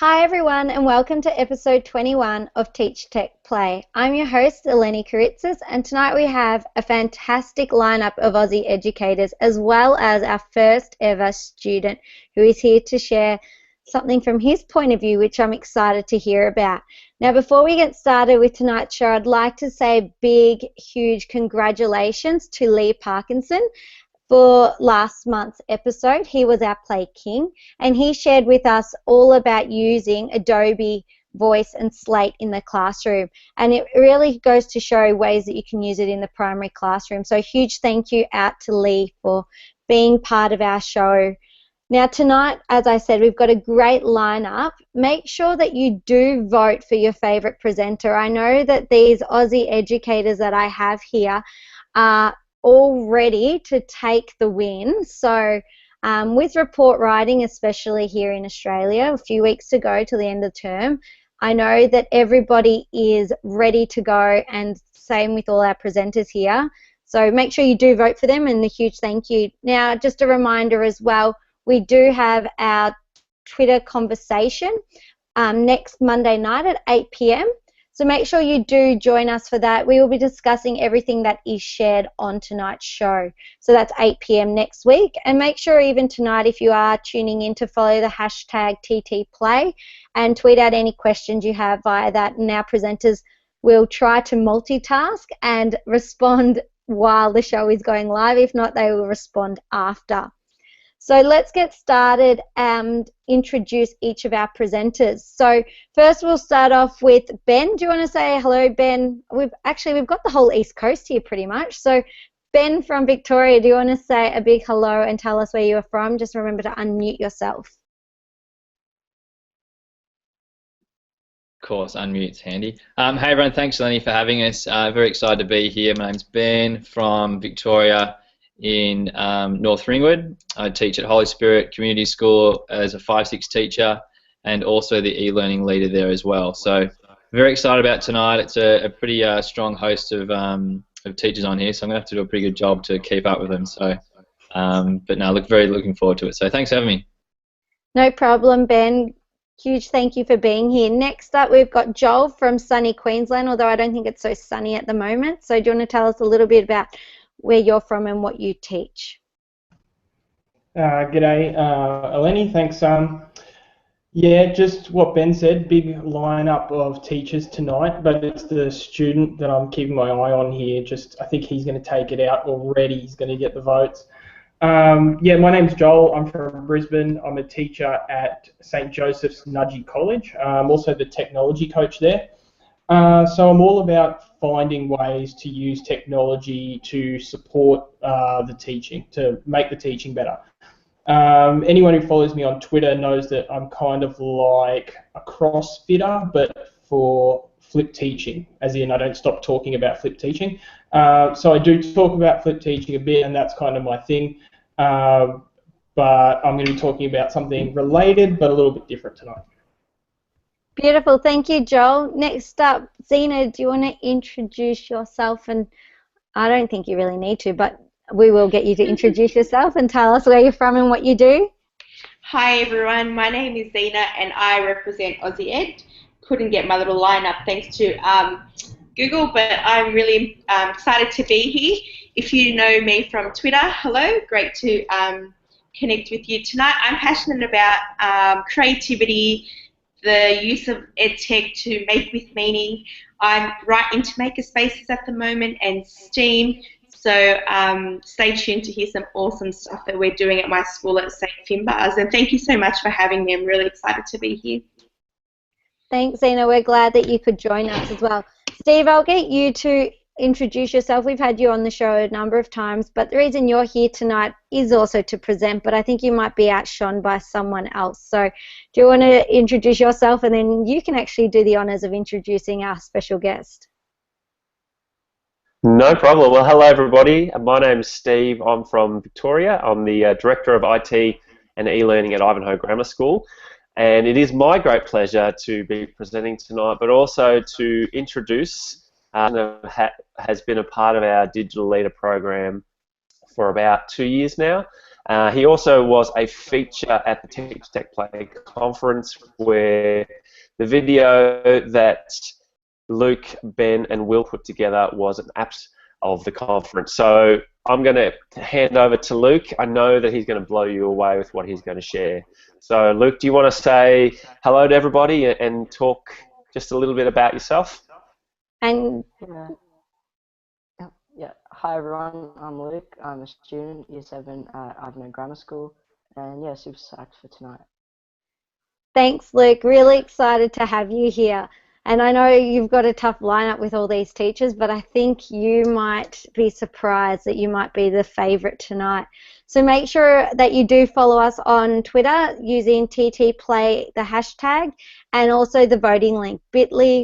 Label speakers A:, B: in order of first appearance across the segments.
A: Hi everyone and welcome to episode 21 of TeachTechPlay. I'm your host Lannen and tonight we have a fantastic lineup of Aussie educators as well as our first ever student who is here to share something from his point of view which I'm excited to hear about. Now before we get started with tonight's show, I'd like to say a big, huge congratulations to Lee Parkinson. For last month's episode, he was our Play King, and he shared with us all about using Adobe Voice and Slate in the classroom. And it really goes to show ways that you can use it in the primary classroom. So a huge thank you out to Lee for being part of our show. Now tonight, as I said, we've got a great lineup. Make sure that you do vote for your favourite presenter. I know that these Aussie educators that I have here are all ready to take the win. So with report writing, especially here in Australia, a few weeks to go to the end of the term, I know that everybody is ready to go, and same with all our presenters here. So make sure you do vote for them, and a huge thank you. Now, just a reminder as well, we do have our Twitter conversation next Monday night at 8 p.m. So make sure you do join us for that. We will be discussing everything that is shared on tonight's show. So that's 8 p.m. next week. And make sure even tonight, if you are tuning in, to follow the hashtag TTPlay and tweet out any questions you have via that. And our presenters will try to multitask and respond while the show is going live. If not, they will respond after. So let's get started and introduce each of our presenters. So first we'll start off with Ben. Do you want to say hello, Ben? We've got the whole East Coast here pretty much. So Ben from Victoria, do you want to say a big hello and tell us where you are from? Just remember to unmute yourself.
B: Of course, unmute's handy. Hey everyone, thanks Lenny for having us. Very excited to be here. My name's Ben from Victoria in North Ringwood. I teach at Holy Spirit Community School as a 5-6 teacher and also the e-learning leader there as well. So very excited about tonight. It's a pretty strong host of teachers on here, so I'm going to have to do a pretty good job to keep up with them. So, but no, looking forward to it. So thanks for having me.
A: No problem, Ben. Huge thank you for being here. Next up, we've got Joel from sunny Queensland, although I don't think it's so sunny at the moment. So do you want to tell us a little bit about where you're from and what you teach?
C: G'day, Eleni, thanks. Yeah, just what Ben said, big lineup of teachers tonight, but it's the student that I'm keeping my eye on here. I think he's going to take it out already. He's going to get the votes. Yeah, my name's Joel. I'm from Brisbane. I'm a teacher at St. Joseph's Nudgee College. I'm also the technology coach there. So I'm all about finding ways to use technology to support the teaching, to make the teaching better. Anyone who follows me on Twitter knows that I'm kind of like a crossfitter, but for flip teaching, as in I don't stop talking about flip teaching. So I do talk about flip teaching a bit, and that's kind of my thing. But I'm going to be talking about something related, but a little bit different tonight.
A: Beautiful, thank you, Joel. Next up, Zeina, do you want to introduce yourself? And I don't think you really need to, but we will get you to introduce yourself and tell us where you're from and what you do.
D: Hi everyone, my name is Zeina and I represent Aussie Ed. Couldn't get my little lineup thanks to Google, but I'm really excited to be here. If you know me from Twitter, hello, great to connect with you tonight. I'm passionate about creativity, the use of EdTech to make with meaning. I'm right into makerspaces at the moment and STEAM, so stay tuned to hear some awesome stuff that we're doing at my school at St. Finbar's, and thank you so much for having me. I'm really excited to be here.
A: Thanks, Zeina. We're glad that you could join us as well. Steve, I'll get you to introduce yourself. We've had you on the show a number of times, but the reason you're here tonight is also to present, but I think you might be outshone by someone else. So do you want to introduce yourself, and then you can actually do the honours of introducing our special guest?
E: No problem. Well, hello everybody. My name's Steve. I'm from Victoria. I'm the Director of IT and e-learning at Ivanhoe Grammar School. And it is my great pleasure to be presenting tonight, but also to introduce has been a part of our digital leader program for about 2 years now. He also was a feature at the TeachTechPlay conference, where the video that Luke, Ben, and Will put together was an apt of the conference. So I'm going to hand over to Luke. I know that he's going to blow you away with what he's going to share. So Luke, do you want to say hello to everybody and talk just a little bit about yourself?
A: And
F: yeah. Hi everyone, I'm Luke. I'm a student, Year 7 at Ivanhoe Grammar School, and yeah, super psyched for tonight.
A: thanks, Luke. Really excited to have you here. And I know you've got a tough lineup with all these teachers, but I think you might be surprised that you might be the favourite tonight. So make sure that you do follow us on Twitter using TTPlay, the hashtag, and also the voting link, bit.ly/TTP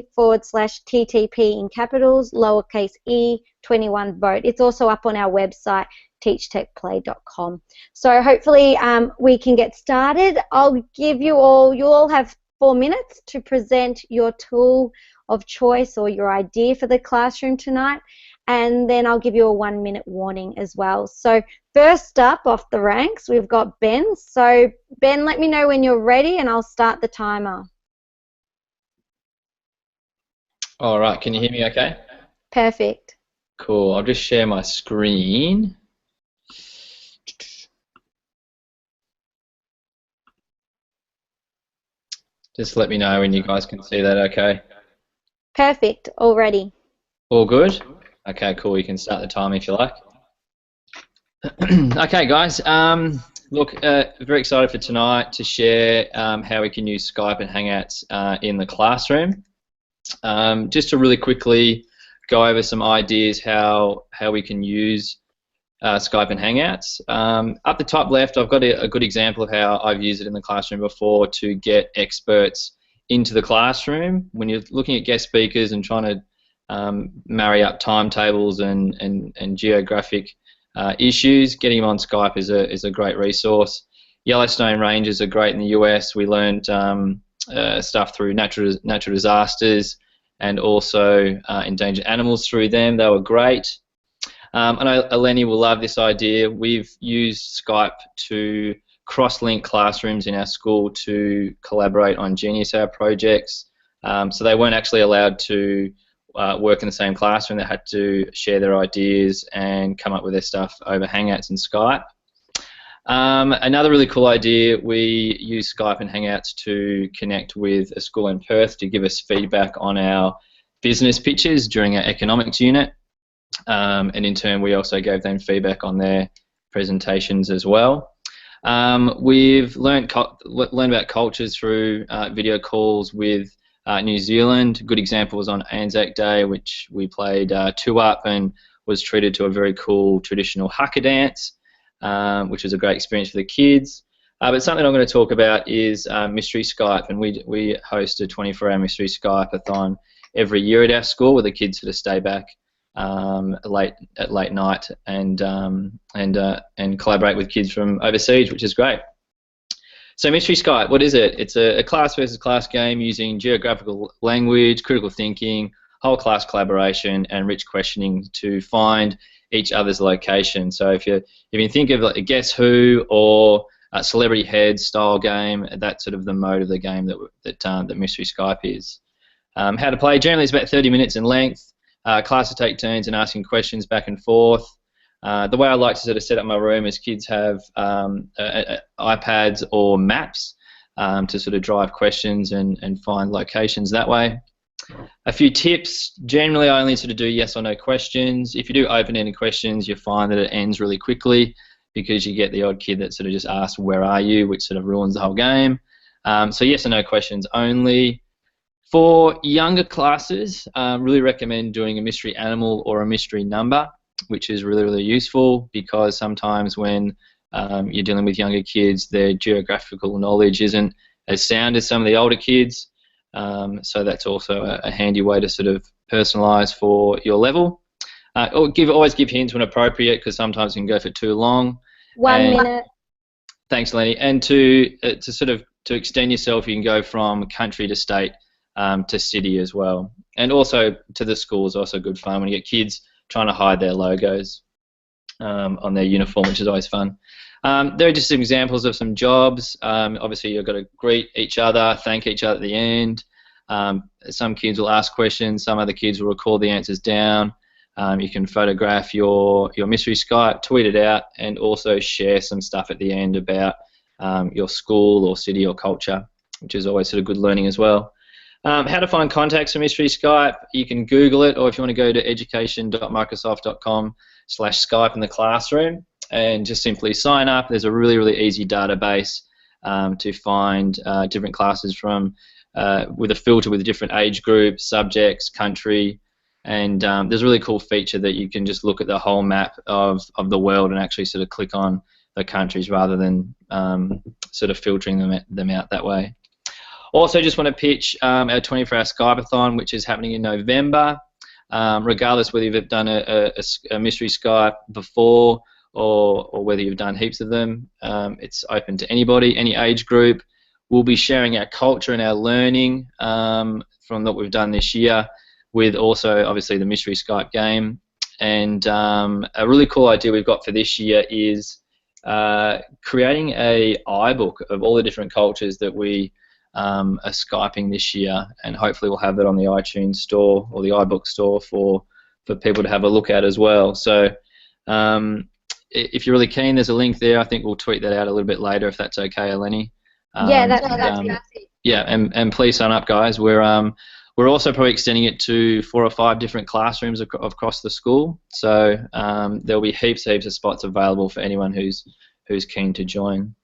A: in capitals, lowercase e, 21 vote. It's also up on our website, teachtechplay.com. So hopefully we can get started. I'll give you all have 4 minutes to present your tool of choice or your idea for the classroom tonight, and then I'll give you a 1-minute warning as well. So first up off the ranks, we've got Ben. So Ben, let me know when you're ready and I'll start the timer.
B: All right, can you hear me okay?
A: Perfect.
B: Cool, I'll just share my screen. Just let me know when you guys can see that okay.
A: Perfect, already.
B: All good? Okay, cool, you can start the time if you like. Okay guys, look, very excited for tonight to share how we can use Skype and Hangouts in the classroom. Just to really quickly go over some ideas how we can use Skype and Hangouts. Up the top left, I've got a good example of how I've used it in the classroom before to get experts into the classroom. When you're looking at guest speakers and trying to marry up timetables and geographic issues, getting them on Skype is a great resource. Yellowstone Rangers are great in the US. We learned stuff through natural disasters and also endangered animals through them. They were great. I know Eleni will love this idea. We've used Skype to cross-link classrooms in our school to collaborate on Genius Hour projects. So they weren't actually allowed to work in the same classroom. They had to share their ideas and come up with their stuff over Hangouts and Skype. Another really cool idea, we use Skype and Hangouts to connect with a school in Perth to give us feedback on our business pitches during our economics unit. And in turn, we also gave them feedback on their presentations as well. We've learned about cultures through video calls with New Zealand. A good example was on Anzac Day, which we played Two Up and was treated to a very cool traditional haka dance, which was a great experience for the kids. But something I'm going to talk about is Mystery Skype, and we host a 24-hour Mystery Skype-a-thon every year at our school where the kids sort of stay back at late night and collaborate with kids from overseas, which is great. So Mystery Skype, what is it? It's a class versus class game using geographical language, critical thinking, whole class collaboration, and rich questioning to find each other's location. So if you think of like a Guess Who or a Celebrity Heads style game, that's sort of the mode of the game that Mystery Skype is. How to play? Generally, it's about 30 minutes in length. Class will take turns in asking questions back and forth. The way I like to sort of set up my room is kids have iPads or maps to sort of drive questions and find locations that way. A few tips. Generally, I only sort of do yes or no questions. If you do open-ended questions, you find that it ends really quickly because you get the odd kid that sort of just asks, where are you, which sort of ruins the whole game. So yes or no questions only. For younger classes, really recommend doing a mystery animal or a mystery number, which is really, really useful because sometimes when you're dealing with younger kids, their geographical knowledge isn't as sound as some of the older kids. So that's also a handy way to sort of personalise for your level. Always give hints when appropriate because sometimes you can go for too long.
A: 1 minute.
B: Thanks, Lenny. And to extend yourself, you can go from country to state to city as well. And also to the school is also good fun when you get kids trying to hide their logos on their uniform, which is always fun. There are just some examples of some jobs. Obviously, you've got to greet each other, thank each other at the end. Some kids will ask questions, some other kids will record the answers down. You can photograph your mystery Skype, tweet it out, and also share some stuff at the end about your school or city or culture, which is always sort of good learning as well. How to find contacts for mystery Skype, you can Google it, or if you want to go to education.microsoft.com/Skype in the classroom and just simply sign up. There's a really, really easy database to find different classes from with a filter with different age groups, subjects, country, and there's a really cool feature that you can just look at the whole map of the world and actually sort of click on the countries rather than sort of filtering them out that way. Also, just want to pitch our 24-hour Skype-a-thon, which is happening in November. Regardless whether you've done a mystery Skype before or whether you've done heaps of them, it's open to anybody, any age group. We'll be sharing our culture and our learning from what we've done this year, with also obviously the mystery Skype game. And a really cool idea we've got for this year is creating a iBook of all the different cultures that we are Skyping this year, and hopefully we'll have it on the iTunes store or the iBook store for people to have a look at as well. So if you're really keen, there's a link there. I think we'll tweet that out a little bit later if that's okay, Eleni.
A: Yeah, that's perfect.
B: Yeah, and please sign up, guys. We're also probably extending it to 4 or 5 different classrooms across the school. So there'll be heaps of spots available for anyone who's keen to join.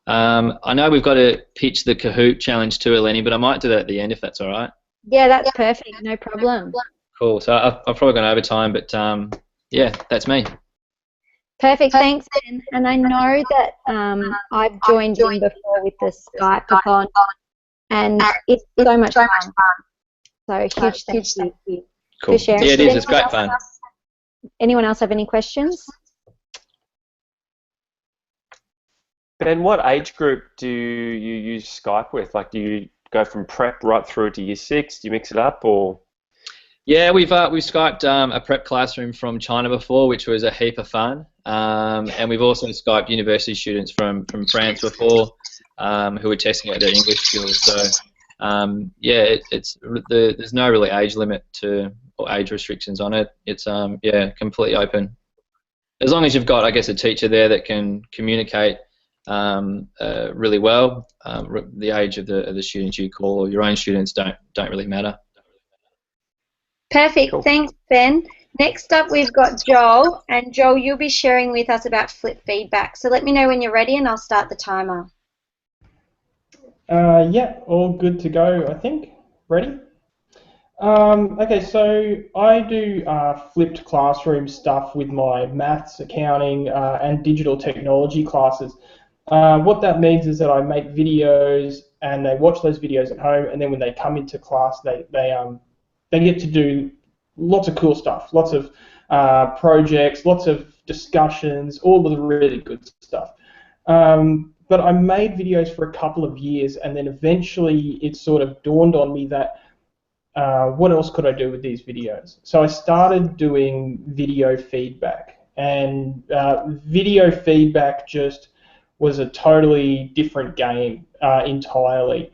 B: I know we've got to pitch the Kahoot challenge too, Eleni, but I might do that at the end if that's all right.
A: Yeah, that's perfect. No problem.
B: Cool. So I've probably gone over time, but yeah, that's me.
A: Perfect. Thanks, Ben. And I know that I've joined in before with the Skype-a-thon, and it's so much fun. So huge thank you
B: Cool.
A: for sharing.
B: Yeah, it is. It's great fun.
A: Anyone else have any questions?
E: Ben, what age group do you use Skype with? Like, do you go from prep right through to year 6? Do you mix it up, or?
B: Yeah, we've Skyped a prep classroom from China before, which was a heap of fun, and we've also Skyped university students from France before, who were testing out their English skills. So yeah, there's no really age limit or age restrictions on it. It's yeah, completely open, as long as you've got, I guess, a teacher there that can communicate really well. The age of the students you call, or your own students, don't really matter.
A: Perfect.
E: Cool.
A: Thanks, Ben. Next up, we've got Joel, and Joel, you'll be sharing with us about flip feedback. So let me know when you're ready, and I'll start the timer.
C: Yeah, all good to go, I think. Ready? Okay, so I do flipped classroom stuff with my maths, accounting, and digital technology classes. What that means is that I make videos, and they watch those videos at home, and then when they come into class, they get to do lots of cool stuff, lots of projects, lots of discussions, all of the really good stuff. But I made videos for a couple of years, and then eventually it sort of dawned on me that what else could I do with these videos? So I started doing video feedback, and video feedback just was a totally different game entirely.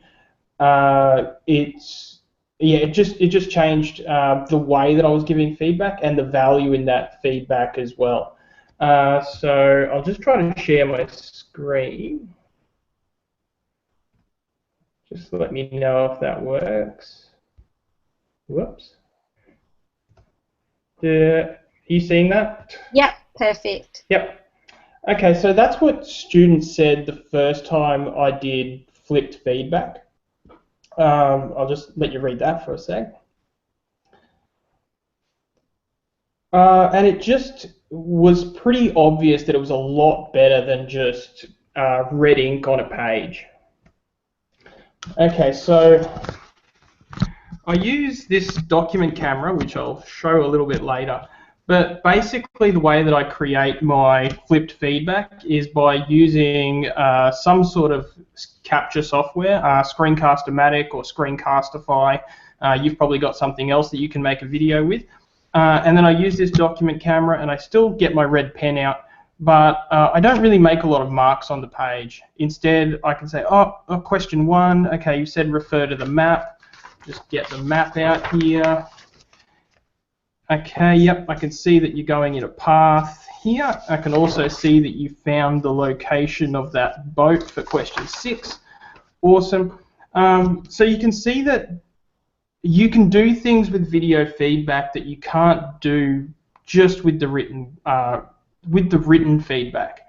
C: It just changed the way that I was giving feedback and the value in that feedback as well. So I'll just try to share my screen. Just let me know if that works. Whoops. Are you seeing that?
A: Yep, perfect.
C: Yep. Okay, so that's what students said the first time I did flipped feedback. I'll just let you read that for a sec. And it just was pretty obvious that it was a lot better than just red ink on a page. Okay, so I use this document camera, which I'll show a little bit later. But basically the way that I create my flipped feedback is by using some sort of capture software, Screencast-O-Matic or Screencast-ify. You've probably got something else that you can make a video with. And then I use this document camera, and I still get my red pen out, but I don't really make a lot of marks on the page. Instead, I can say, oh, question 1, okay, you said refer to the map. Just get the map out here. Okay, yep, I can see that you're going in a path here. I can also see that you found the location of that boat for question 6. Awesome. So you can see that you can do things with video feedback that you can't do just with the written feedback.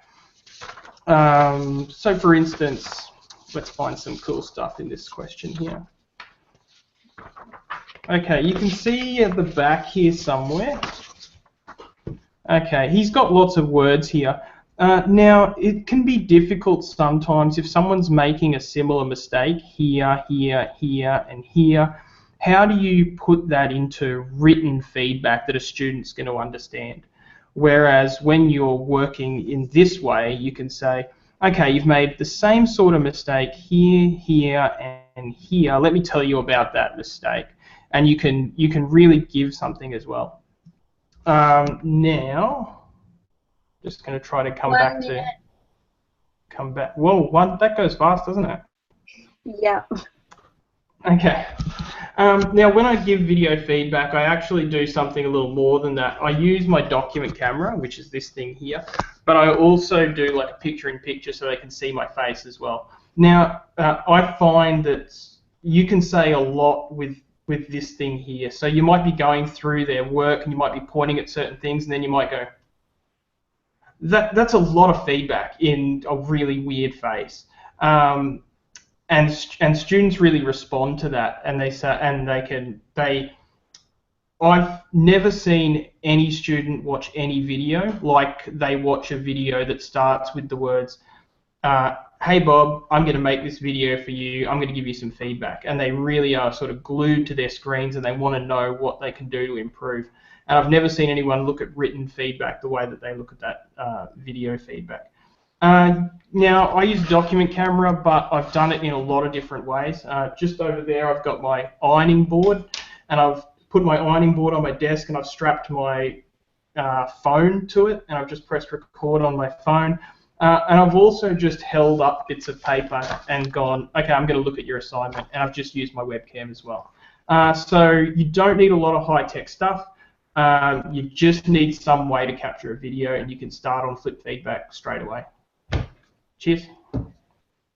C: So for instance, let's find some cool stuff in this question here. Okay, you can see at the back here somewhere. Okay, he's got lots of words here. Now, it can be difficult sometimes if someone's making a similar mistake here, here, here, and here. How do you put that into written feedback that a student's going to understand? Whereas when you're working in this way, you can say, okay, you've made the same sort of mistake here, here, and here. Let me tell you about that mistake. And you can really give something as well. Now, just going to try to come back. Whoa, that goes fast, doesn't it?
A: Yeah.
C: Okay. Now, when I give video feedback, I actually do something a little more than that. I use my document camera, which is this thing here, but I also do like a picture-in-picture so they can see my face as well. Now, I find that you can say a lot with this thing here. So you might be going through their work and you might be pointing at certain things, and then you might go, that's a lot of feedback in a really weird face. And students really respond to that, and they say, I've never seen any student watch any video like they watch a video that starts with the words, hey Bob, I'm going to make this video for you, I'm going to give you some feedback. And they really are sort of glued to their screens and they want to know what they can do to improve. And I've never seen anyone look at written feedback the way that they look at that video feedback. Now, I use document camera, but I've done it in a lot of different ways. Just over there, I've got my ironing board, and I've put my ironing board on my desk, and I've strapped my phone to it, and I've just pressed record on my phone. And I've also just held up bits of paper and gone, okay, I'm going to look at your assignment, and I've just used my webcam as well. So you don't need a lot of high-tech stuff. You just need some way to capture a video, and you can start on flip feedback straight away. Cheers.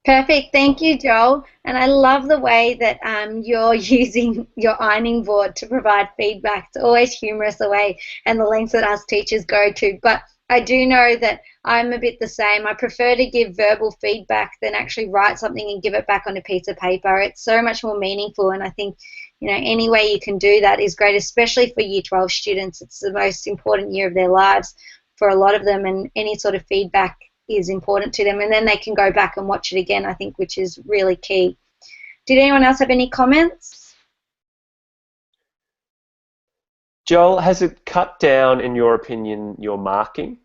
A: Perfect. Thank you, Joel. And I love the way that you're using your ironing board to provide feedback. It's always humorous the way and the lengths that us teachers go to. But I do know that I'm a bit the same. I prefer to give verbal feedback than actually write something and give it back on a piece of paper. It's so much more meaningful, and I think, you know, any way you can do that is great, especially for Year 12 students. It's the most important year of their lives for a lot of them, and any sort of feedback is important to them, and then they can go back and watch it again, I think, which is really key. Did anyone else have any comments?
E: Joel, has it cut down, in your opinion, your marking?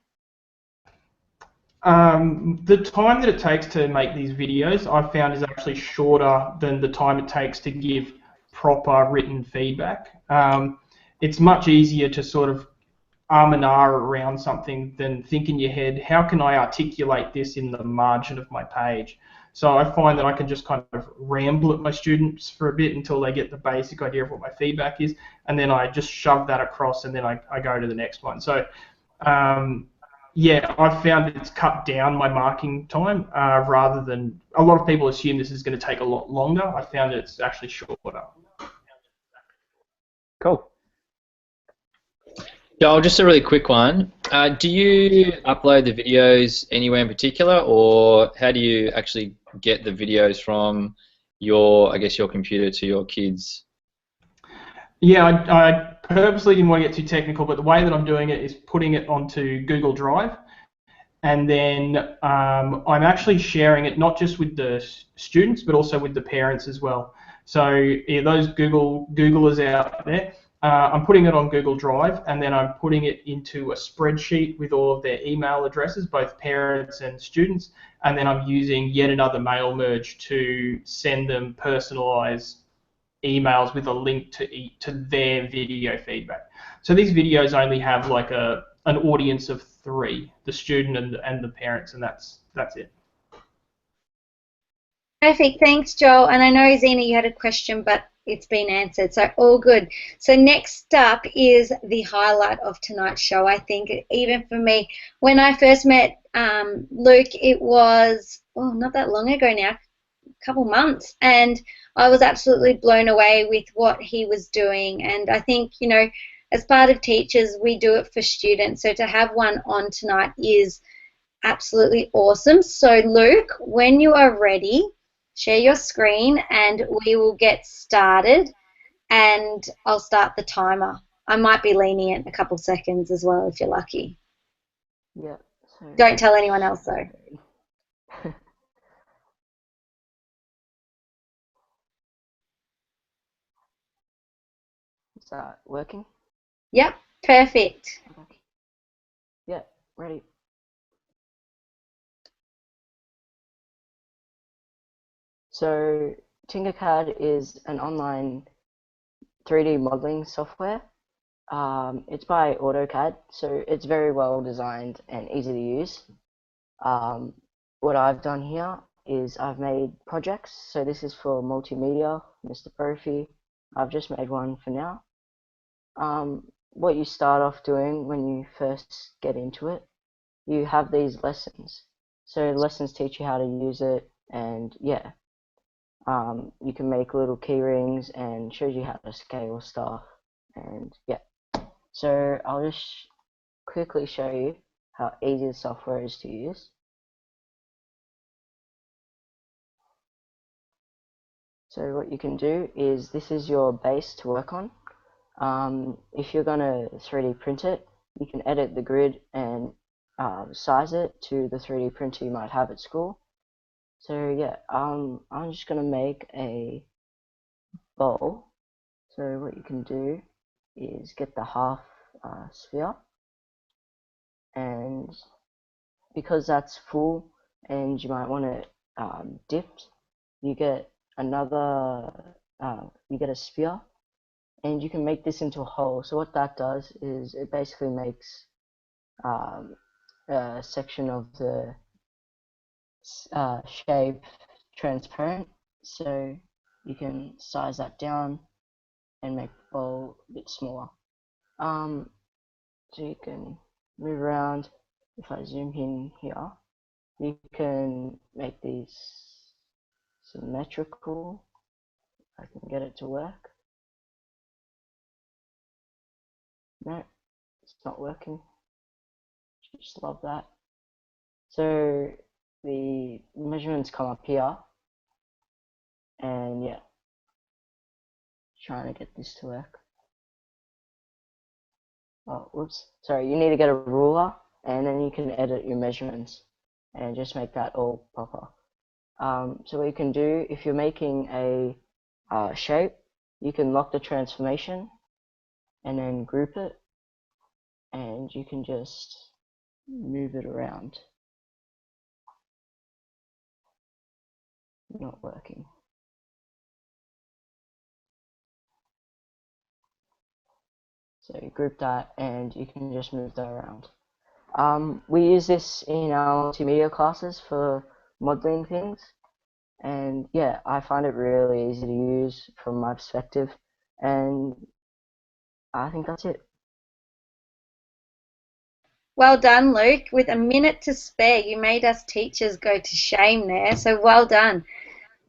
C: The time that it takes to make these videos, I've found, is actually shorter than the time it takes to give proper written feedback. It's much easier to sort of and ah around something than think in your head, how can I articulate this in the margin of my page? So I find that I can just kind of ramble at my students for a bit until they get the basic idea of what my feedback is, and then I just shove that across, and then I go to the next one. So yeah, I've found it's cut down my marking time rather than, a lot of people assume this is going to take a lot longer. I found it's actually shorter.
E: Cool.
B: Joel, just a really quick one. Do you upload the videos anywhere in particular, or how do you actually get the videos from your, I guess, your computer to your kids?
C: Yeah, I purposely didn't want to get too technical, but the way that I'm doing it is putting it onto Google Drive, and then I'm actually sharing it not just with the students, but also with the parents as well. So yeah, those Googlers out there, I'm putting it on Google Drive, and then I'm putting it into a spreadsheet with all of their email addresses, both parents and students, and then I'm using yet another mail merge to send them personalized emails with a link to their video feedback. So these videos only have like an audience of three: the student and the parents, and that's it.
A: Perfect. Thanks, Joel. And I know, Zeina, you had a question, but it's been answered, so all good. So next up is the highlight of tonight's show, I think, even for me. When I first met Luke, it was, not that long ago now, a couple months, and I was absolutely blown away with what he was doing. And I think, as part of teachers, we do it for students, so to have one on tonight is absolutely awesome. So Luke, when you are ready, share your screen and we will get started, and I'll start the timer. I might be lenient a couple seconds as well if you're lucky.
F: Yeah.
A: Don't tell anyone else though.
F: Is that working?
A: Yep, perfect.
F: Okay. Yeah, ready. So Tinkercad is an online 3D modeling software. It's by AutoCAD, so it's very well designed and easy to use. What I've done here is I've made projects. So this is for multimedia, Mr. Brophy. I've just made one for now. What you start off doing when you first get into it, you have these lessons. So lessons teach you how to use it, and yeah, you can make little key rings and shows you how to scale stuff, and yeah. So I'll just quickly show you how easy the software is to use. So what you can do is, this is your base to work on. If you're going to 3D print it, you can edit the grid and size it to the 3D printer you might have at school. So yeah, I'm just going to make a bowl. So what you can do is get the half sphere, and because that's full and you might want it dipped, you get another, you get a sphere, and you can make this into a hole. So what that does is it basically makes a section of the shape transparent, so you can size that down and make the bowl a bit smaller. So you can move around. If I zoom in here, you can make these symmetrical. I can get it to work. No, it's not working. Just love that. So the measurements come up here, and yeah, trying to get this to work. Oh, whoops, sorry, you need to get a ruler, and then you can edit your measurements and just make that all proper. So what you can do, if you're making a shape, you can lock the transformation and then group it, and you can just move it around. Not working. So you group that and you can just move that around. We use this in our multimedia classes for modeling things, and yeah, I find it really easy to use from my perspective, and I think that's it.
A: Well done, Luke. With a minute to spare, you made us teachers go to shame there, so well done.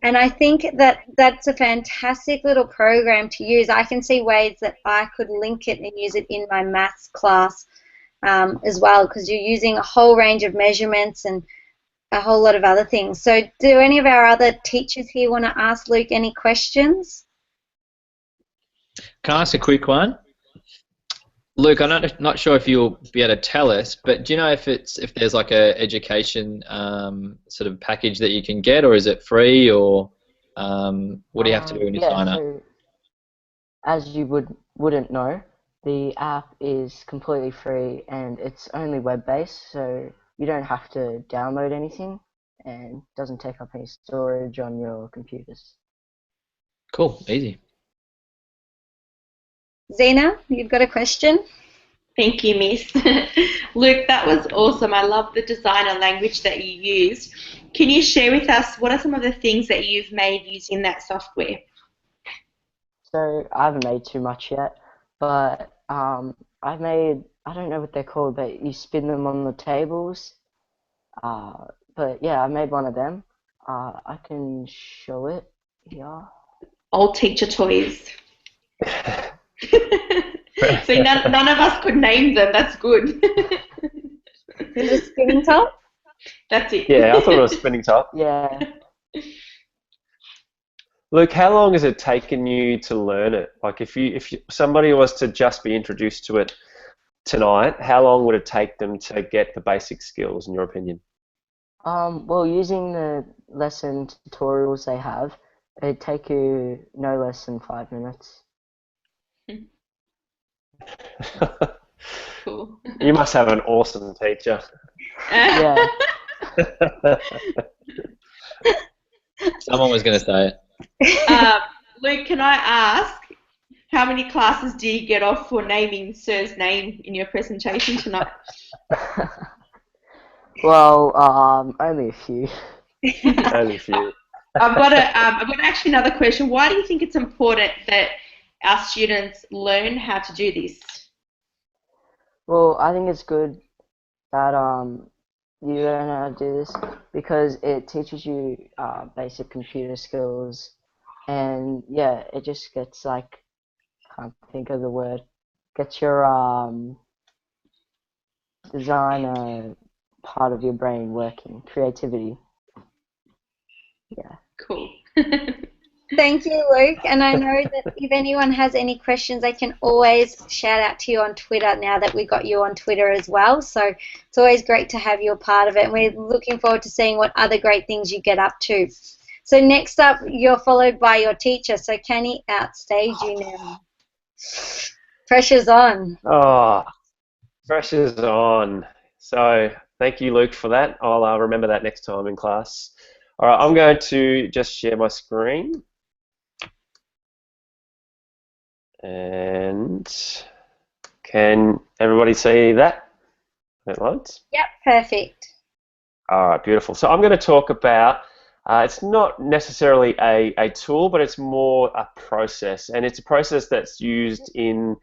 A: And I think that that's a fantastic little program to use. I can see ways that I could link it and use it in my maths class as well, because you're using a whole range of measurements and a whole lot of other things. So do any of our other teachers here want to ask Luke any questions?
B: Can I ask a quick one? Luke, I'm not sure if you'll be able to tell us, but do you know if there's like a education sort of package that you can get, or is it free, or what do you have to do when you sign up?
F: So as you wouldn't know, the app is completely free and it's only web-based, so you don't have to download anything and doesn't take up any storage on your computers.
B: Cool, easy.
A: Zeina, you've got a question?
D: Thank you, Miss. Luke, that was awesome. I love the designer language that you used. Can you share with us what are some of the things that you've made using that software?
F: So I haven't made too much yet, but I've made, I don't know what they're called, but you spin them on the tables. But yeah, I made one of them. I can show it here.
D: Old teacher toys. So none of us could name them. That's good.
A: Is it spinning top?
D: That's it.
E: Yeah, I thought it was spinning top.
F: Yeah.
E: Luke, how long has it taken you to learn it? Like, if somebody was to just be introduced to it tonight, how long would it take them to get the basic skills, in your opinion?
F: Well, using the lesson tutorials they have, it'd take you no less than 5 minutes.
D: Cool.
E: You must have an awesome teacher.
F: Yeah.
B: Someone was going to say it.
D: Luke, can I ask, how many classes do you get off for naming Sir's name in your presentation tonight?
F: Well, only a few.
E: Only a few.
D: I've got actually another question. Why do you think it's important that our students learn how to do this?
F: Well, I think it's good that you learn how to do this because it teaches you basic computer skills, and yeah, it just gets like, can't think of the word, gets your designer part of your brain working, creativity. Yeah.
D: Cool.
A: Thank you, Luke. And I know that if anyone has any questions, they can always shout out to you on Twitter now that we got you on Twitter as well. So it's always great to have you a part of it. And we're looking forward to seeing what other great things you get up to. So next up, you're followed by your teacher. So can he outstage you now? Pressure's on.
E: Oh, pressure's on. So thank you, Luke, for that. I'll remember that next time in class. All right, I'm going to just share my screen. And can everybody see that? That lights?
A: Yep, perfect.
E: All right, beautiful. So I'm going to talk about, it's not necessarily a tool, but it's more a process. And it's a process that's used in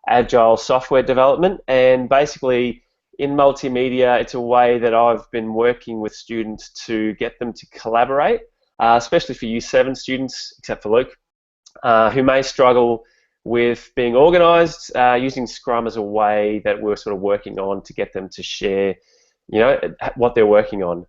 E: agile software development. And basically, in multimedia, it's a way that I've been working with students to get them to collaborate, especially for Year 7 students, except for Luke, who may struggle with being organised, using Scrum as a way that we're sort of working on to get them to share, you know, what they're working on.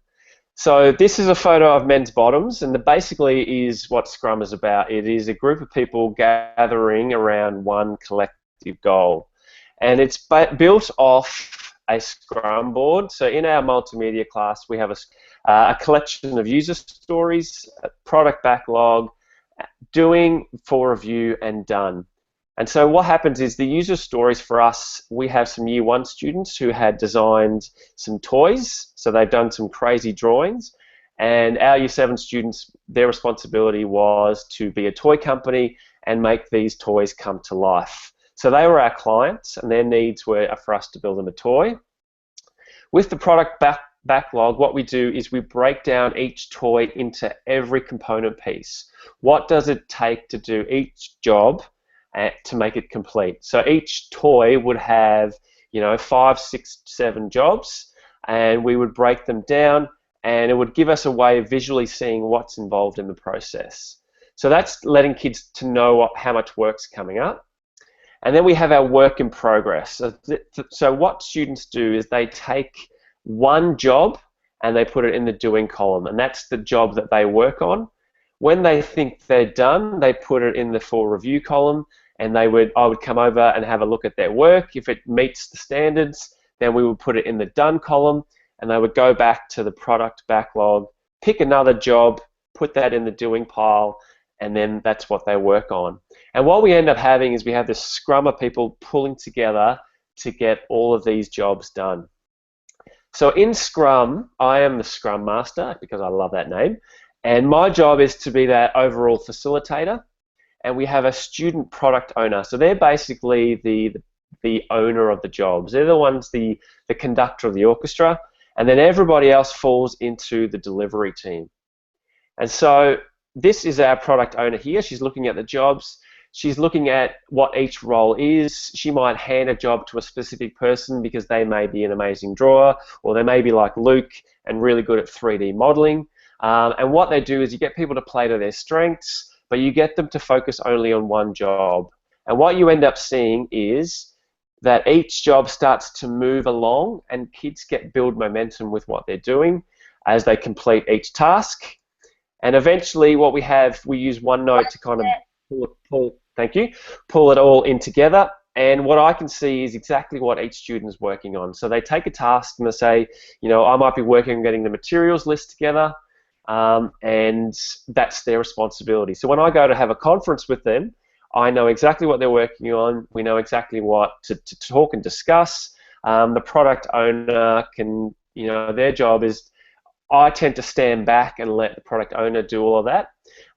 E: So this is a photo of men's bottoms, and basically is what Scrum is about. It is a group of people gathering around one collective goal, and it's built off a Scrum board. So in our multimedia class, we have a collection of user stories, a product backlog, doing, for review, and done. And so what happens is the user stories for us, we have some Year 1 students who had designed some toys, so they've done some crazy drawings, and our Year 7 students, their responsibility was to be a toy company and make these toys come to life. So they were our clients, and their needs were for us to build them a toy. With the product backlog, what we do is we break down each toy into every component piece. What does it take to do each job to make it complete? So each toy would have, you know, 5, 6, 7 jobs, and we would break them down, and it would give us a way of visually seeing what's involved in the process. So that's letting kids to know how much work's coming up. And then we have our work in progress. So what students do is they take one job and they put it in the doing column, and that's the job that they work on. When they think they're done, they put it in the for review column, and I would come over and have a look at their work. If it meets the standards, then we would put it in the done column, and they would go back to the product backlog, pick another job, put that in the doing pile, and then that's what they work on. And what we end up having is we have this scrum of people pulling together to get all of these jobs done. So in Scrum, I am the Scrum Master because I love that name, and my job is to be that overall facilitator. And we have a student product owner. So they're basically the owner of the jobs. They're the ones, the conductor of the orchestra, and then everybody else falls into the delivery team. And so this is our product owner here. She's looking at the jobs. She's looking at what each role is. She might hand a job to a specific person because they may be an amazing drawer, or they may be like Luke and really good at 3D modeling. And what they do is you get people to play to their strengths, but you get them to focus only on one job. And what you end up seeing is that each job starts to move along and kids build momentum with what they're doing as they complete each task. And eventually what we use OneNote to kind of pull it all in together. And what I can see is exactly what each student is working on. So they take a task and they say, you know, I might be working on getting the materials list together, and that's their responsibility. So when I go to have a conference with them, I know exactly what they're working on. We know exactly what to talk and discuss. The product owner can, you know, their job is, I tend to stand back and let the product owner do all of that.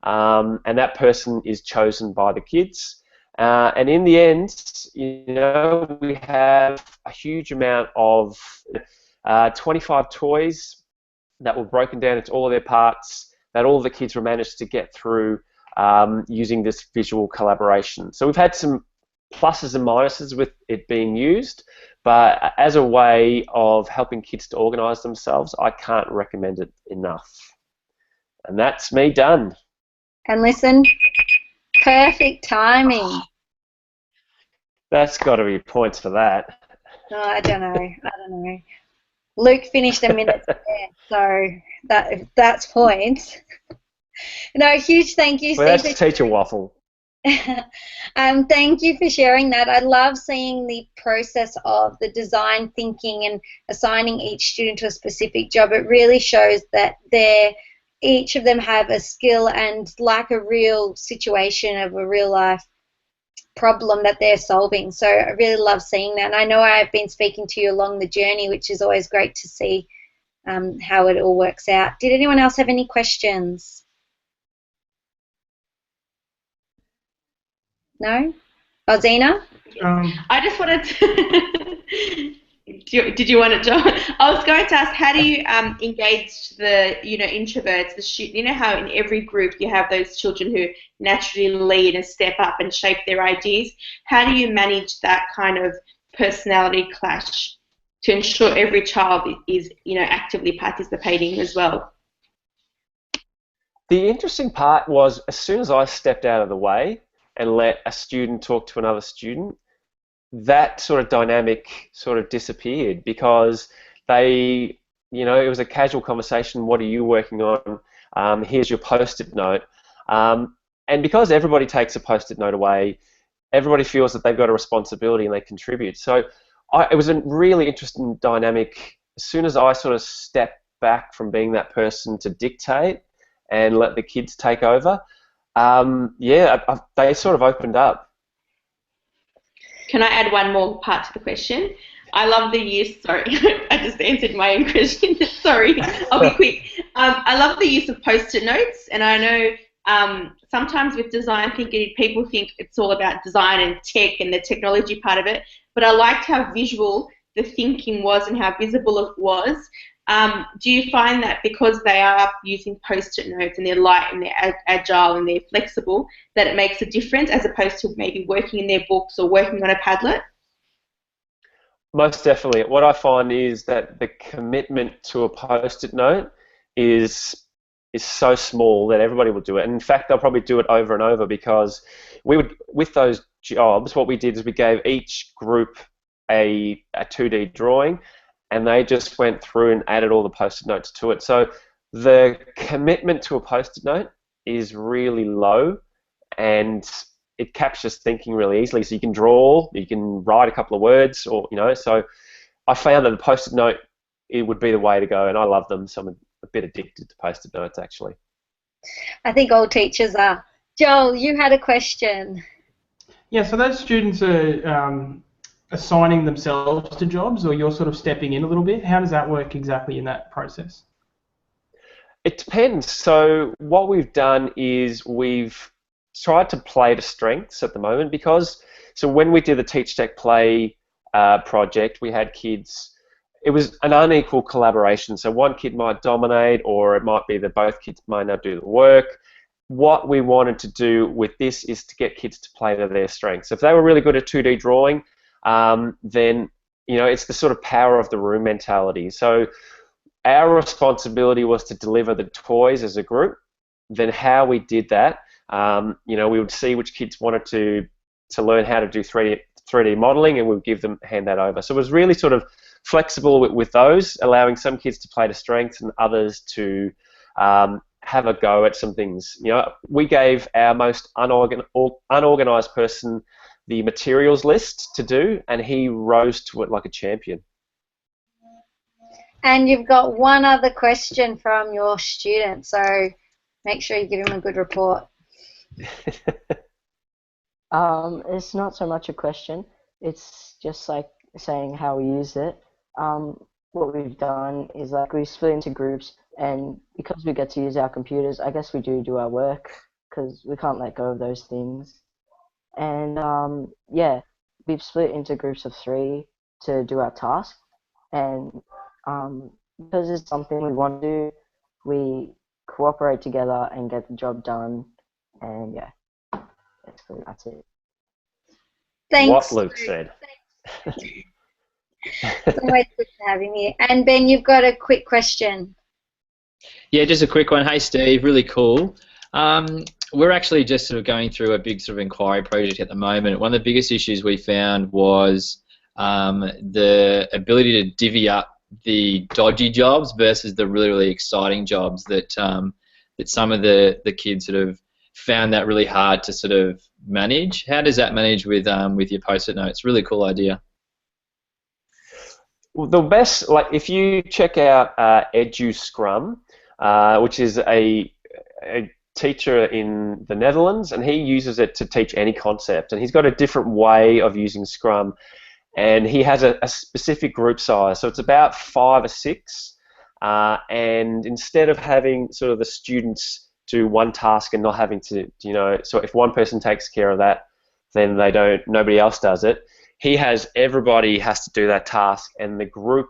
E: And that person is chosen by the kids. And in the end, you know, we have a huge amount of 25 toys that were broken down into all of their parts that all the kids were managed to get through using this visual collaboration. So we've had some pluses and minuses with it being used, but as a way of helping kids to organise themselves, I can't recommend it enough. And that's me done.
A: And listen, perfect timing.
E: That's got to be points for that.
A: No, I don't know. Luke finished a minute there, so that's points. No, huge thank you,
E: Well,
A: Steve.
E: that's teacher waffle.
A: Thank you for sharing that. I love seeing the process of the design thinking and assigning each student to a specific job. It really shows that each of them have a skill and like a real situation of a real life problem that they're solving. So I really love seeing that. And I know I've been speaking to you along the journey, which is always great to see how it all works out. Did anyone else have any questions? No? Oh, Zeina?
D: I just wanted to... Did you want to join? I was going to ask, how do you engage the, you know, introverts? You know how in every group you have those children who naturally lead and step up and shape their ideas. How do you manage that kind of personality clash to ensure every child is, you know, actively participating as well?
E: The interesting part was, as soon as I stepped out of the way and let a student talk to another student, that sort of dynamic sort of disappeared, because they, you know, it was a casual conversation. What are you working on? Here's your post-it note. And because everybody takes a post-it note away, everybody feels that they've got a responsibility and they contribute. So it was a really interesting dynamic. As soon as I sort of stepped back from being that person to dictate and let the kids take over, they sort of opened up.
D: Can I add one more part to the question? I love the use, sorry, I just answered my own question. Sorry, I'll be quick. I love the use of post-it notes, and I know sometimes with design thinking, people think it's all about design and tech and the technology part of it, but I liked how visual the thinking was and how visible it was. Do you find that because they are using post-it notes and they're light and they're agile and they're flexible, that it makes a difference as opposed to maybe working in their books or working on a Padlet?
E: Most definitely. What I find is that the commitment to a post-it note is so small that everybody will do it. And in fact, they'll probably do it over and over, because with those jobs, what we did is we gave each group a 2D drawing, and they just went through and added all the post-it notes to it. So the commitment to a post-it note is really low, and it captures thinking really easily. So you can draw, you can write a couple of words, or, you know. So I found that the post-it note, it would be the way to go, and I love them. So I'm a bit addicted to post-it notes, actually.
A: I think all teachers are. Joel, you had a question.
C: Yeah, so those students are assigning themselves to jobs, or you're sort of stepping in a little bit? How does that work exactly in that process?
E: It depends. So what we've done is we've tried to play to strengths at the moment, because so when we did the TeachTechPlay project, we had kids. It was an unequal collaboration. So one kid might dominate, or it might be that both kids might not do the work. What we wanted to do with this is to get kids to play to their strengths. If they were really good at 2D drawing, then it's the sort of power of the room mentality. So our responsibility was to deliver the toys as a group. Then how we did that, we would see which kids wanted to learn how to do 3D modeling, and we would hand that over. So it was really sort of flexible with those, allowing some kids to play to strengths and others to have a go at some things. We gave our most unorganized person the materials list to do, and he rose to it like a champion.
A: And you've got one other question from your student, so make sure you give him a good report.
F: It's not so much a question. It's just like saying how we use it. What we've done is like we split into groups, and because we get to use our computers, I guess we do our work because we can't let go of those things. And yeah, we've split into groups of 3 to do our task, and because it's something we want to do, we cooperate together and get the job done. And yeah, basically that's it.
A: Thanks.
E: What Luke said.
A: It's always good to have him here. And Ben, you've got a quick question.
B: Yeah, just a quick one. Hey, Steve, really cool. We're actually just sort of going through a big sort of inquiry project at the moment. One of the biggest issues we found was the ability to divvy up the dodgy jobs versus the really, really exciting jobs that that some of the kids sort of found that really hard to sort of manage. How does that manage with your post-it notes? Really cool idea.
E: Well, the best, like if you check out Edu Scrum, which is a teacher in the Netherlands, and he uses it to teach any concept, and he's got a different way of using Scrum, and he has a specific group size, so it's about 5 or 6, and instead of having sort of the students do one task and not having to, so if one person takes care of that, then nobody else does it. He has everybody has to do that task, and the group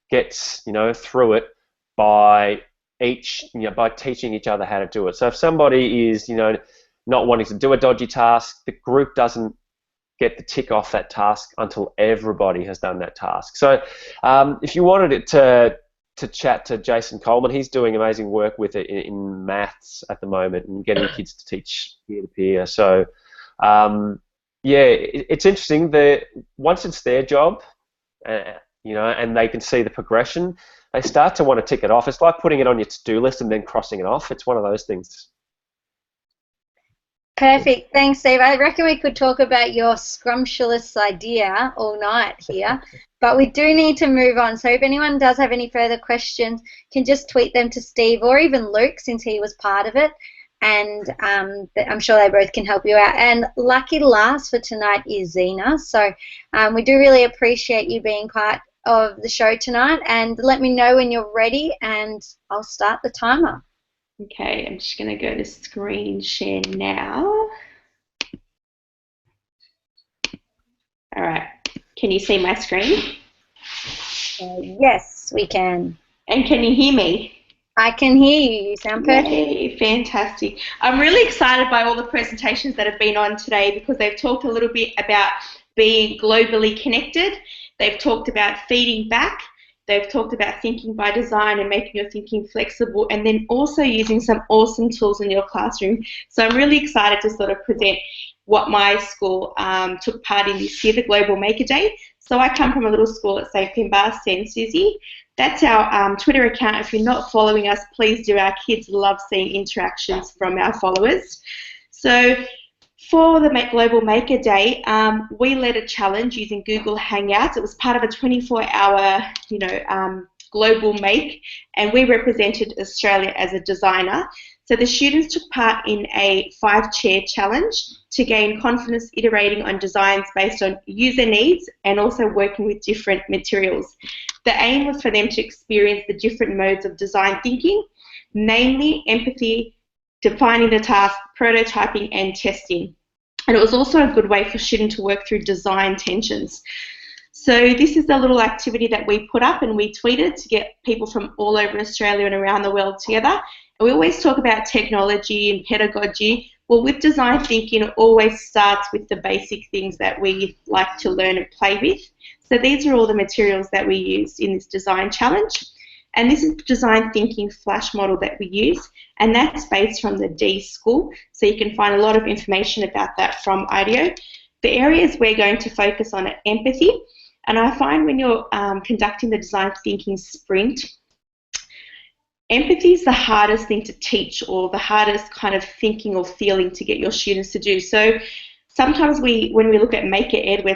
E: gets through it by by teaching each other how to do it. So if somebody is not wanting to do a dodgy task, the group doesn't get the tick off that task until everybody has done that task. So if you wanted it to chat to Jason Coleman, he's doing amazing work with it in maths at the moment and getting kids to teach peer-to-peer. So yeah, it's interesting that once it's their job, and they can see the progression, they start to want to tick it off. It's like putting it on your to-do list and then crossing it off. It's one of those things.
A: Perfect. Thanks, Steve. I reckon we could talk about your scrumptious idea all night here, but we do need to move on. So if anyone does have any further questions, can just tweet them to Steve or even Luke, since he was part of it, and I'm sure they both can help you out. And lucky last for tonight is Zeina. So we do really appreciate you being part of the show tonight, and let me know when you're ready and I'll start the timer.
D: Okay, I'm just going to go to screen share now. All right, can you see my screen?
A: Yes, we can.
D: And can you hear me?
A: I can hear you. You sound perfect.
D: Yay, fantastic. I'm really excited by all the presentations that have been on today, because they've talked a little bit about being globally connected. They've talked about feeding back. They've talked about thinking by design and making your thinking flexible, and then also using some awesome tools in your classroom. So I'm really excited to sort of present what my school took part in this year, the Global Maker Day. So I come from a little school at St. Finbarr, San Susie. That's our Twitter account. If you're not following us, please do. Our kids love seeing interactions from our followers. So for the Global Maker Day, we led a challenge using Google Hangouts. It was part of a 24-hour, global make, and we represented Australia as a designer. So the students took part in a 5-chair challenge to gain confidence iterating on designs based on user needs and also working with different materials. The aim was for them to experience the different modes of design thinking, namely empathy, defining the task, prototyping, and testing. And it was also a good way for students to work through design tensions. So this is the little activity that we put up and we tweeted to get people from all over Australia and around the world together. And we always talk about technology and pedagogy. Well, with design thinking, it always starts with the basic things that we like to learn and play with. So these are all the materials that we used in this design challenge. And this is the design thinking flash model that we use, and that's based from the D School. So you can find a lot of information about that from IDEO. The areas we're going to focus on are empathy. And I find when you're conducting the design thinking sprint, empathy is the hardest thing to teach, or the hardest kind of thinking or feeling to get your students to do. So sometimes when we look at Maker Ed, we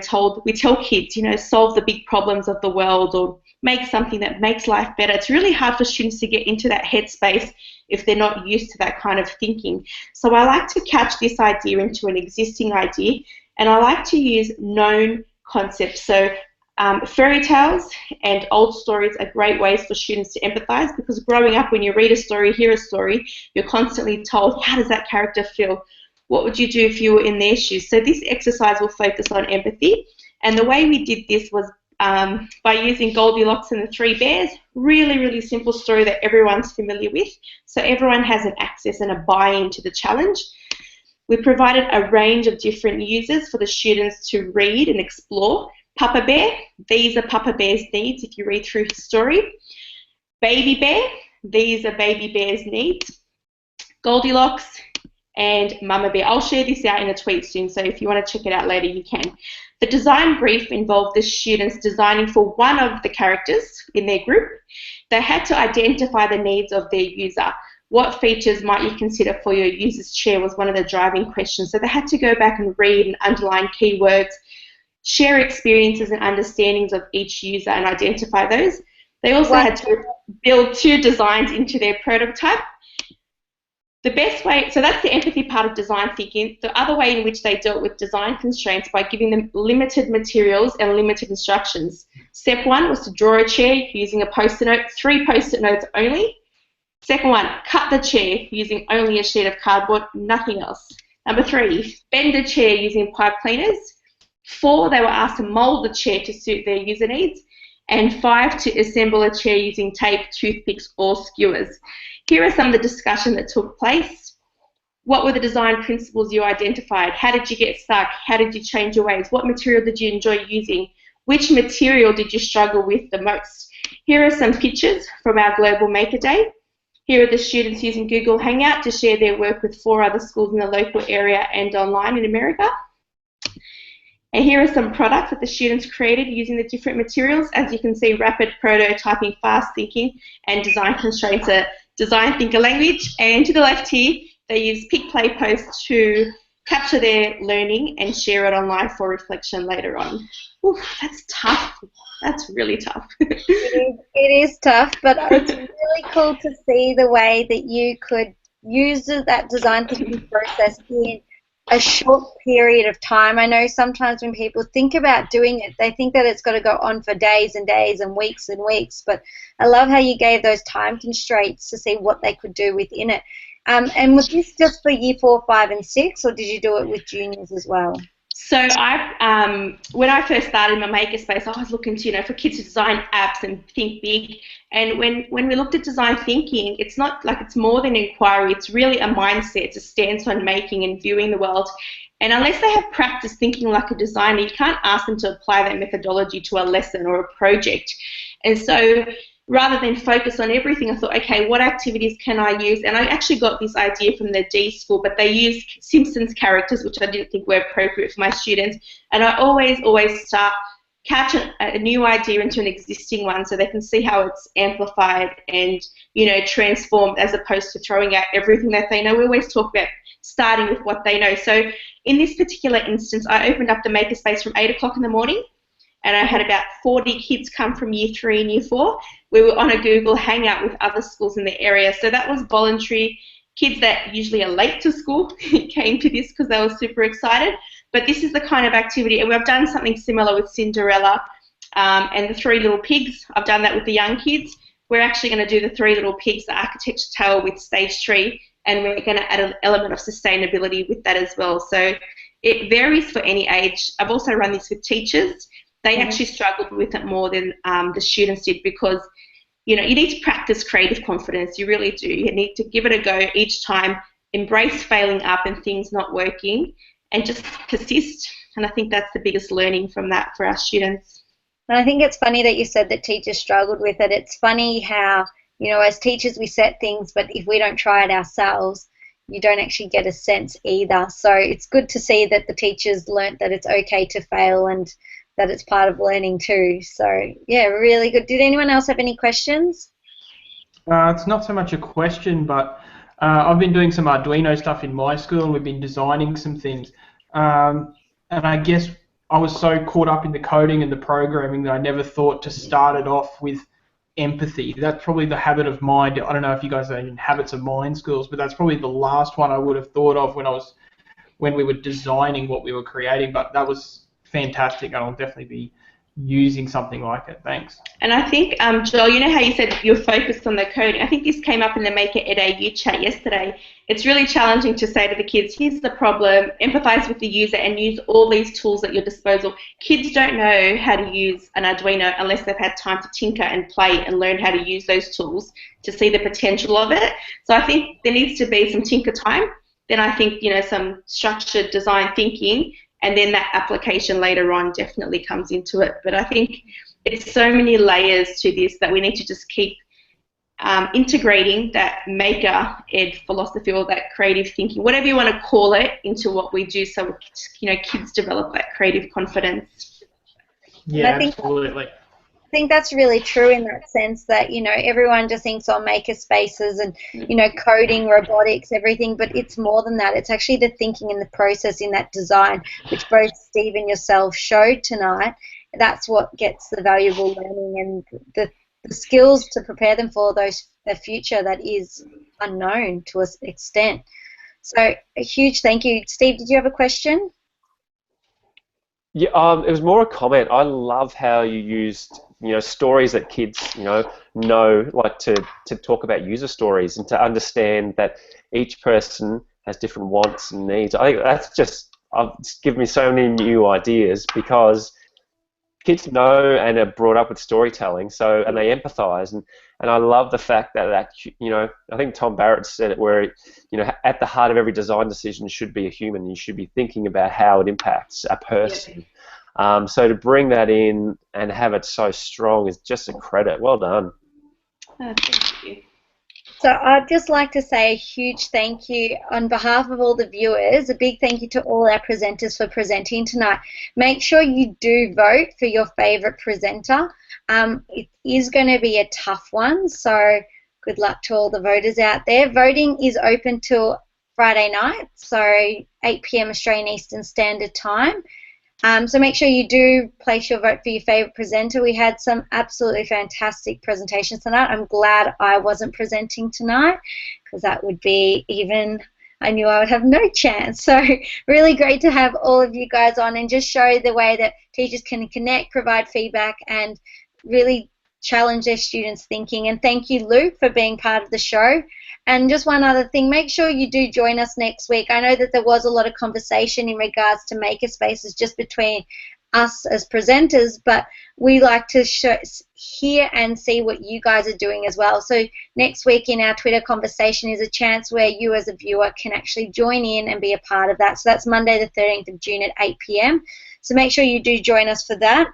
D: tell kids, you know, solve the big problems of the world or make something that makes life better. It's really hard for students to get into that headspace if they're not used to that kind of thinking. So I like to catch this idea into an existing idea, and I like to use known concepts. So fairy tales and old stories are great ways for students to empathize, because growing up, when you read a story, hear a story, you're constantly told, how does that character feel? What would you do if you were in their shoes? So this exercise will focus on empathy. And the way we did this was by using Goldilocks and the Three Bears. Really, really simple story that everyone's familiar with. So everyone has an access and a buy-in to the challenge. We provided a range of different users for the students to read and explore. Papa Bear, these are Papa Bear's needs if you read through his story. Baby Bear, these are Baby Bear's needs. Goldilocks and Mama Bear. I'll share this out in a tweet soon, so if you want to check it out later, you can. The design brief involved the students designing for one of the characters in their group. They had to identify the needs of their user. What features might you consider for your user's chair was one of the driving questions. So they had to go back and read and underline keywords, share experiences and understandings of each user and identify those. They also had to build 2 designs into their prototype. The best way, so that's the empathy part of design thinking. The other way in which they dealt with design constraints by giving them limited materials and limited instructions. Step 1 was to draw a chair using a post-it note, 3 post-it notes only. Second one, cut the chair using only a sheet of cardboard, nothing else. Number 3, bend a chair using pipe cleaners. 4, they were asked to mold the chair to suit their user needs. And 5, to assemble a chair using tape, toothpicks, or skewers. Here are some of the discussion that took place. What were the design principles you identified? How did you get stuck? How did you change your ways? What material did you enjoy using? Which material did you struggle with the most? Here are some pictures from our Global Maker Day. Here are the students using Google Hangout to share their work with 4 other schools in the local area and online in America. And here are some products that the students created using the different materials. As you can see, rapid prototyping, fast thinking, and design constraints are design thinker language. And to the left here, they use pick, play, post to capture their learning and share it online for reflection later on. Oof, that's tough. That's really tough.
A: It is tough, but it's really cool to see the way that you could use that design thinking process in a short period of time. I know sometimes when people think about doing it, they think that it's got to go on for days and days and weeks, but I love how you gave those time constraints to see what they could do within it. And was this just for year 4, 5, and 6, or did you do it with juniors as well?
D: So when I first started my makerspace, I was looking to, for kids to design apps and think big. And when we looked at design thinking, it's not like it's more than inquiry. It's really a mindset. It's a stance on making and viewing the world. And unless they have practice thinking like a designer, you can't ask them to apply that methodology to a lesson or a project. And so rather than focus on everything, I thought, okay, what activities can I use? And I actually got this idea from the D School, but they used Simpsons characters, which I didn't think were appropriate for my students. And I always start catch a new idea into an existing one so they can see how it's amplified and, transformed, as opposed to throwing out everything that they know. We always talk about starting with what they know. So in this particular instance, I opened up the makerspace from 8 o'clock in the morning, and I had about 40 kids come from year 3 and year 4. We were on a Google Hangout with other schools in the area. So that was voluntary. Kids that usually are late to school came to this because they were super excited. But this is the kind of activity, and we've done something similar with Cinderella and the 3 Little Pigs. I've done that with the young kids. We're actually going to do the 3 Little Pigs, the architecture tale with stage 3, and we're going to add an element of sustainability with that as well. So it varies for any age. I've also run this with teachers. They actually struggled with it more than the students did, because you need to practice creative confidence. You really do. You need to give it a go each time, embrace failing up and things not working, and just persist. And I think that's the biggest learning from that for our students.
A: And I think it's funny that you said that teachers struggled with it. It's funny how, as teachers we set things, but if we don't try it ourselves, you don't actually get a sense either. So it's good to see that the teachers learnt that it's okay to fail and that it's part of learning too. So yeah, really good. Did anyone else have any questions?
C: It's not so much a question, but I've been doing some Arduino stuff in my school, and we've been designing some things. And I guess I was so caught up in the coding and the programming that I never thought to start it off with empathy. That's probably the habit of mind. I don't know if you guys are in habits of mind schools, but that's probably the last one I would have thought of when we were designing what we were creating. But that was fantastic, and I'll definitely be using something like it. Thanks.
D: And I think, Joel, you know how you said you're focused on the coding? I think this came up in the Maker Ed AU chat yesterday. It's really challenging to say to the kids, here's the problem, empathize with the user and use all these tools at your disposal. Kids don't know how to use an Arduino unless they've had time to tinker and play and learn how to use those tools to see the potential of it. So I think there needs to be some tinker time. Then I think, some structured design thinking, and then that application later on definitely comes into it. But I think it's so many layers to this that we need to just keep integrating that Maker Ed philosophy, or that creative thinking, whatever you want to call it, into what we do, so kids develop that creative confidence.
C: Yeah, absolutely.
A: I think that's really true in that sense that, everyone just thinks on makerspaces and, coding, robotics, everything, but it's more than that. It's actually the thinking and the process in that design, which both Steve and yourself showed tonight. That's what gets the valuable learning and the skills to prepare them for the future that is unknown to an extent. So a huge thank you. Steve, did you have a question?
E: Yeah, it was more a comment. I love how you used, stories that kids, know, like to talk about user stories and to understand that each person has different wants and needs. I think that's it's given me so many new ideas, because kids know and are brought up with storytelling, and they empathize, and I love the fact that I think Tom Barrett said it, where at the heart of every design decision should be a human. You should be thinking about how it impacts a person. Yeah. So to bring that in and have it so strong is just a credit. Well done.
D: Thank you.
A: So I'd just like to say a huge thank you on behalf of all the viewers, a big thank you to all our presenters for presenting tonight. Make sure you do vote for your favourite presenter. It is going to be a tough one, so good luck to all the voters out there. Voting is open till Friday night, so 8 p.m. Australian Eastern Standard Time. So make sure you do place your vote for your favourite presenter. We had some absolutely fantastic presentations tonight. I'm glad I wasn't presenting tonight, because that would be I knew I would have no chance. So really great to have all of you guys on and just show the way that teachers can connect, provide feedback, and really challenge their students' thinking. And thank you, Luke, for being part of the show. And just one other thing, make sure you do join us next week. I know that there was a lot of conversation in regards to makerspaces just between us as presenters, but we like to hear and see what you guys are doing as well. So next week in our Twitter conversation is a chance where you as a viewer can actually join in and be a part of that. So that's Monday the 13th of June at 8 p.m. So make sure you do join us for that.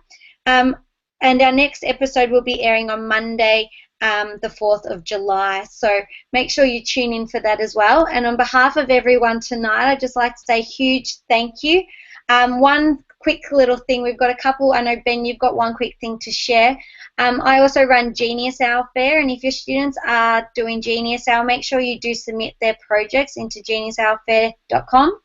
A: And our next episode will be airing on Monday, the 4th of July. So make sure you tune in for that as well. And on behalf of everyone tonight, I'd just like to say a huge thank you. One quick little thing, we've got a couple, I know Ben, you've got one quick thing to share. I also run Genius Hour Fair, and if your students are doing Genius Hour, make sure you do submit their projects into geniushourfair.com.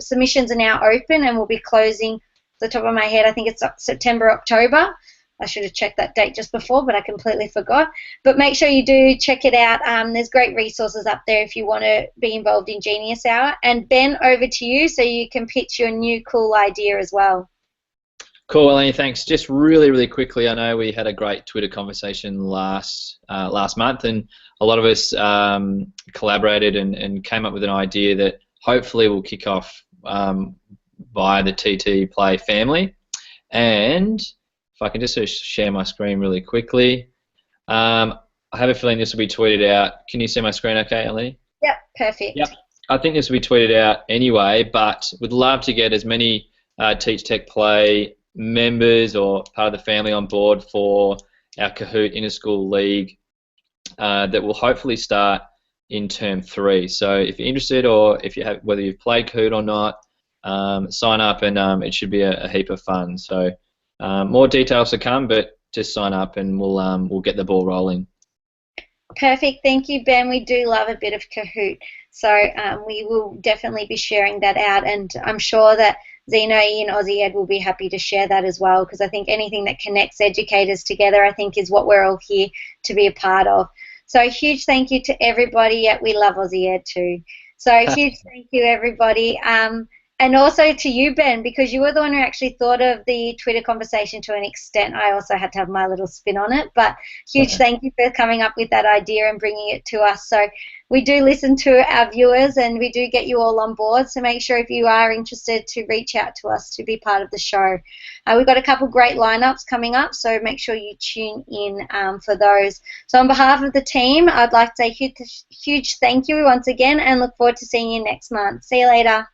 A: Submissions are now open and will be closing, off the top of my head, I think it's September, October. I should have checked that date just before, but I completely forgot. But make sure you do check it out. There's great resources up there if you want to be involved in Genius Hour. And Ben, over to you so you can pitch your new cool idea as well.
B: Cool, Eleni, thanks. Just really, really quickly, I know we had a great Twitter conversation last month, and a lot of us collaborated and came up with an idea that hopefully will kick off by the TTPlay family. And if I can just sort of share my screen really quickly, I have a feeling this will be tweeted out. Can you see my screen okay, Eleni?
A: Yep, perfect.
B: Yep. I think this will be tweeted out anyway, but would love to get as many TeachTechPlay members or part of the family on board for our Kahoot Inter-School League that will hopefully start in term 3. So if you're interested, or if you have, whether you've played Kahoot or not, sign up, and it should be a heap of fun. So more details to come, but just sign up and we'll get the ball rolling.
A: Perfect. Thank you, Ben. We do love a bit of Kahoot. So we will definitely be sharing that out, and I'm sure that Zeina and Aussie Ed will be happy to share that as well, because I think anything that connects educators together, I think, is what we're all here to be a part of. So a huge thank you to everybody. We love Aussie Ed too. So a huge thank you, everybody. And also to you, Ben, because you were the one who actually thought of the Twitter conversation to an extent. I also had to have my little spin on it. But huge thank you for coming up with that idea and bringing it to us. So we do listen to our viewers, and we do get you all on board. So make sure if you are interested to reach out to us to be part of the show. We've got a couple great lineups coming up, so make sure you tune in for those. So on behalf of the team, I'd like to say huge thank you once again, and look forward to seeing you next month. See you later.